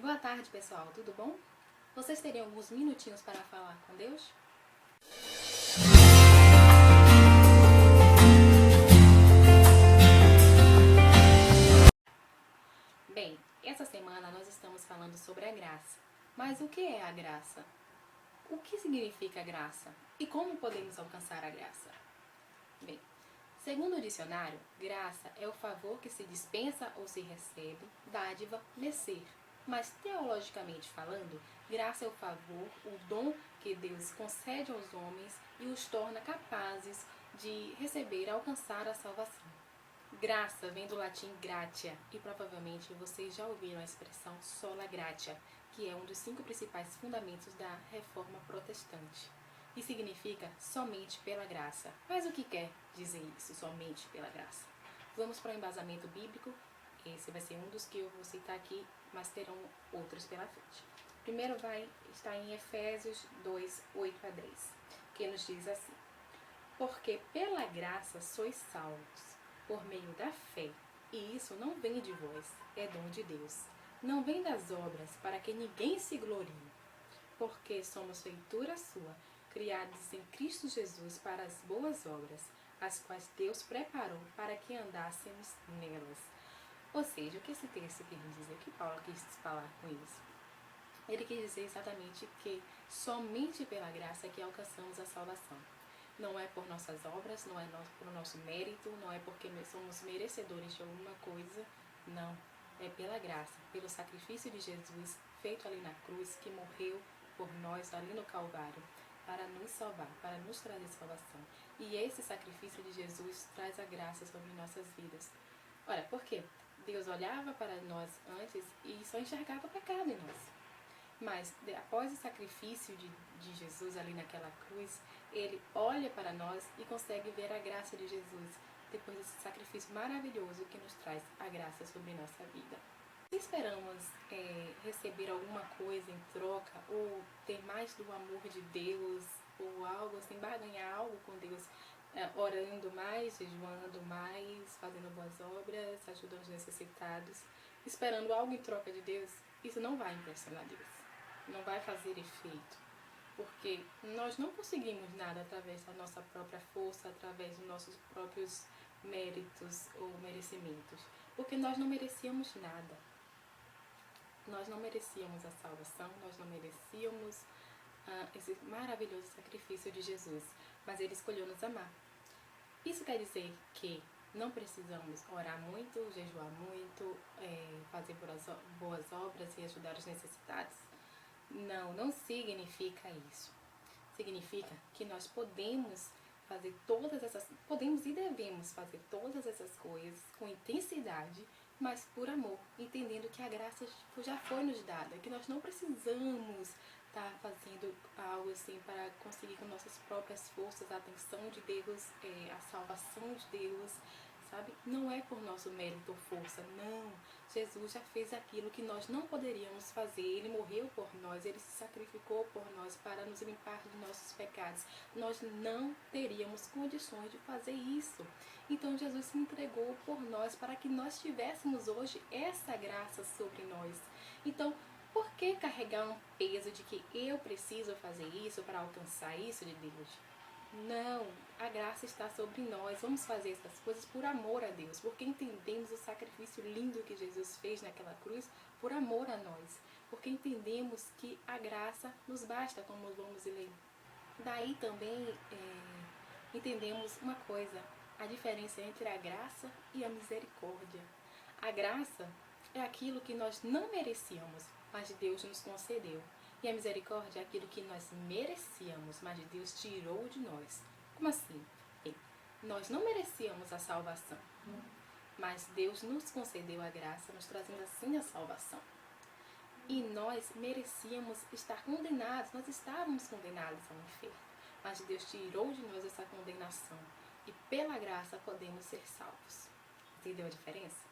Boa tarde, pessoal. Tudo bom? Vocês teriam alguns minutinhos para falar com Deus? Bem, essa semana nós estamos falando sobre a graça. Mas o que é a graça? O que significa graça? E como podemos alcançar a graça? Bem, segundo o dicionário, graça é o favor que se dispensa ou se recebe, dádiva, merecer. Mas teologicamente falando, graça é o favor, o dom que Deus concede aos homens e os torna capazes de receber e alcançar a salvação. Graça vem do latim gratia e provavelmente vocês já ouviram a expressão sola gratia, que é um dos 5 principais fundamentos da reforma protestante. E significa somente pela graça. Mas o que quer dizer isso, somente pela graça? Vamos para o embasamento bíblico. Esse vai ser um dos que eu vou citar aqui, mas terão outros pela frente. Primeiro vai estar em Efésios 2, 8 a 10, que nos diz assim: porque pela graça sois salvos, por meio da fé, e isso não vem de vós, é dom de Deus. Não vem das obras, para que ninguém se glorie, porque somos feitura sua, criados em Cristo Jesus para as boas obras, as quais Deus preparou para que andássemos nelas. Ou seja, o que esse texto quer dizer? O que Paulo quis falar com isso? Ele quis dizer exatamente que somente pela graça é que alcançamos a salvação. Não é por nossas obras, não é por nosso mérito, não é porque somos merecedores de alguma coisa, não. É pela graça, pelo sacrifício de Jesus feito ali na cruz, que morreu por nós ali no Calvário, para nos salvar, para nos trazer salvação. E esse sacrifício de Jesus traz a graça sobre nossas vidas. Olha, por quê? Deus olhava para nós antes e só enxergava o pecado em nós. Mas após o sacrifício de Jesus ali naquela cruz, ele olha para nós e consegue ver a graça de Jesus, depois desse sacrifício maravilhoso que nos traz a graça sobre nossa vida. Se esperamos receber alguma coisa em troca, ou ter mais do amor de Deus, ou algo assim, barganhar algo com Deus, orando mais, jejuando mais, fazendo boas obras, ajudando os necessitados, esperando algo em troca de Deus, isso não vai impressionar Deus, não vai fazer efeito, porque nós não conseguimos nada através da nossa própria força, através dos nossos próprios méritos ou merecimentos, porque nós não merecíamos nada. Nós não merecíamos a salvação, nós não merecíamos esse maravilhoso sacrifício de Jesus, mas Ele escolheu nos amar. Isso quer dizer que não precisamos orar muito, jejuar muito, fazer boas obras e ajudar os necessitados? Não, não significa isso. Significa que nós podemos e devemos fazer todas essas coisas com intensidade, mas por amor, entendendo que a graça já foi nos dada, que nós não precisamos estar fazendo algo assim para conseguir com nossas próprias forças a atenção de Deus, a salvação de Deus, sabe? Não é por nosso mérito ou força, não. Jesus já fez aquilo que nós não poderíamos fazer. Ele morreu por nós, Ele se sacrificou por nós para nos limpar de nossos pecados. Nós não teríamos condições de fazer isso. Então Jesus se entregou por nós para que nós tivéssemos hoje essa graça sobre nós. Então, por que carregar um peso de que eu preciso fazer isso para alcançar isso de Deus? Não, a graça está sobre nós. Vamos fazer essas coisas por amor a Deus, porque entendemos o sacrifício lindo que Jesus fez naquela cruz por amor a nós, porque entendemos que a graça nos basta, como vamos ler. Daí também entendemos uma coisa, a diferença entre a graça e a misericórdia. A graça é aquilo que nós não merecíamos, mas Deus nos concedeu. E a misericórdia é aquilo que nós merecíamos, mas Deus tirou de nós. Como assim? Bem, nós não merecíamos a salvação, mas Deus nos concedeu a graça, nos trazendo assim a salvação. E nós merecíamos estar condenados, nós estávamos condenados ao inferno, mas Deus tirou de nós essa condenação. E pela graça podemos ser salvos. Entendeu a diferença?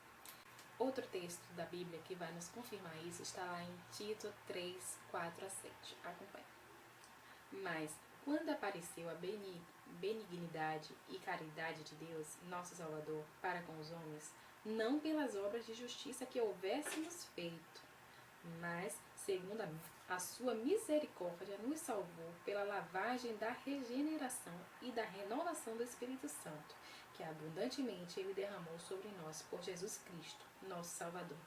Outro texto da Bíblia que vai nos confirmar isso está lá em Tito 3, 4 a 7. Acompanhe. Mas, quando apareceu a benignidade e caridade de Deus, nosso Salvador, para com os homens, não pelas obras de justiça que houvéssemos feito, mas, segundo a sua misericórdia, nos salvou pela lavagem da regeneração e da renovação do Espírito Santo, que abundantemente Ele derramou sobre nós por Jesus Cristo, nosso Salvador,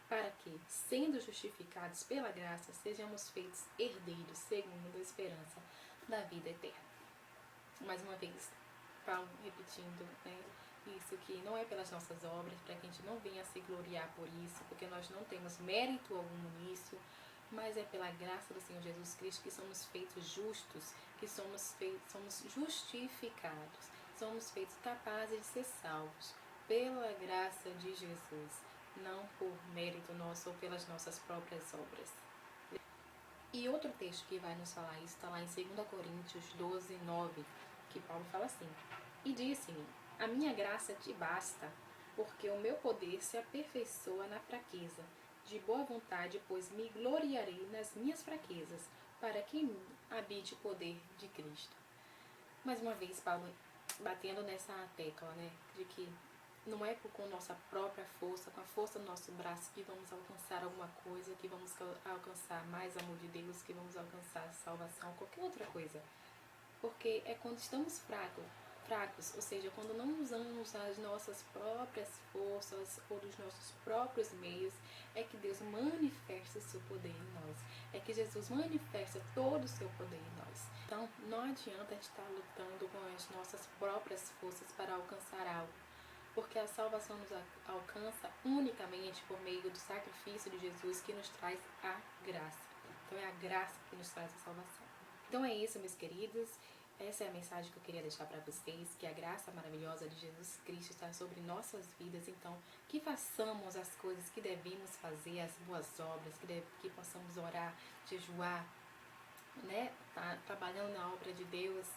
para que, sendo justificados pela graça, sejamos feitos herdeiros segundo a esperança da vida eterna. Mais uma vez, Paulo repetindo, isso que não é pelas nossas obras, para que a gente não venha se gloriar por isso, porque nós não temos mérito algum nisso, mas é pela graça do Senhor Jesus Cristo que somos feitos justos, que somos justificados, somos feitos capazes de ser salvos pela graça de Jesus, não por mérito nosso ou pelas nossas próprias obras. E outro texto que vai nos falar isso está lá em 2 Coríntios 12, 9, que Paulo fala assim: E disse-me, a minha graça te basta, porque o meu poder se aperfeiçoa na fraqueza. De boa vontade, pois me gloriarei nas minhas fraquezas, para que em mim habite o poder de Cristo. Mais uma vez, Paulo batendo nessa tecla, de que não é com nossa própria força, com a força do nosso braço, que vamos alcançar alguma coisa, que vamos alcançar mais amor de Deus, que vamos alcançar salvação, qualquer outra coisa. Porque é quando estamos fracos, ou seja, quando não usamos as nossas próprias forças ou dos nossos próprios meios, é que Deus manifesta o seu poder em nós. É que Jesus manifesta todo o seu poder em nós. Então, não adianta a gente estar lutando com as nossas próprias forças para alcançar algo, porque a salvação nos alcança unicamente por meio do sacrifício de Jesus, que nos traz a graça. Então, é a graça que nos traz a salvação. Então é isso, meus queridos. Essa é a mensagem que eu queria deixar para vocês, que a graça maravilhosa de Jesus Cristo está sobre nossas vidas. Então, que façamos as coisas que devemos fazer, as boas obras, que possamos orar, jejuar, trabalhando na obra de Deus,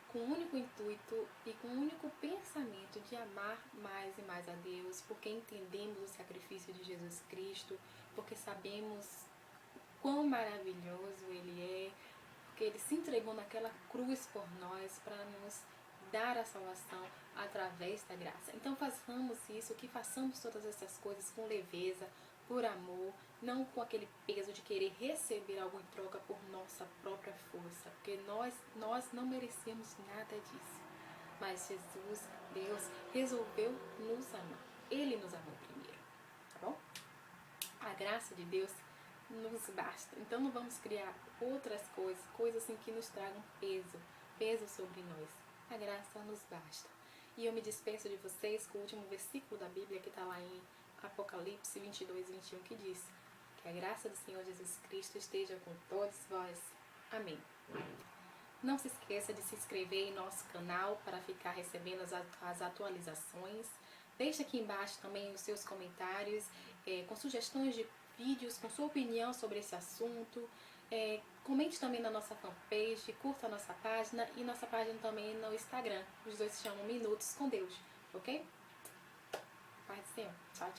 com o único intuito e com o único pensamento de amar mais e mais a Deus, porque entendemos o sacrifício de Jesus Cristo, porque sabemos quão maravilhoso Ele é, porque Ele se entregou naquela cruz por nós para nos dar a salvação através da graça. Então façamos isso, que façamos todas essas coisas com leveza, por amor, não com aquele peso de querer receber algo em troca por nossa própria força, porque nós não merecemos nada disso. Mas Jesus, Deus, resolveu nos amar. Ele nos amou primeiro, tá bom? A graça de Deus nos basta. Então não vamos criar outras coisas assim que nos tragam peso sobre nós. A graça nos basta. E eu me despeço de vocês com o último versículo da Bíblia que está lá em Apocalipse 22, 21, que diz: que a graça do Senhor Jesus Cristo esteja com todos vós. Amém. Não se esqueça de se inscrever em nosso canal para ficar recebendo as atualizações. Deixe aqui embaixo também os seus comentários com sugestões de vídeos, com sua opinião sobre esse assunto. Comente também na nossa fanpage, curta a nossa página e nossa página também no Instagram. Os dois se chamam Minutos com Deus, ok? Paz do Senhor. Tchau, tchau.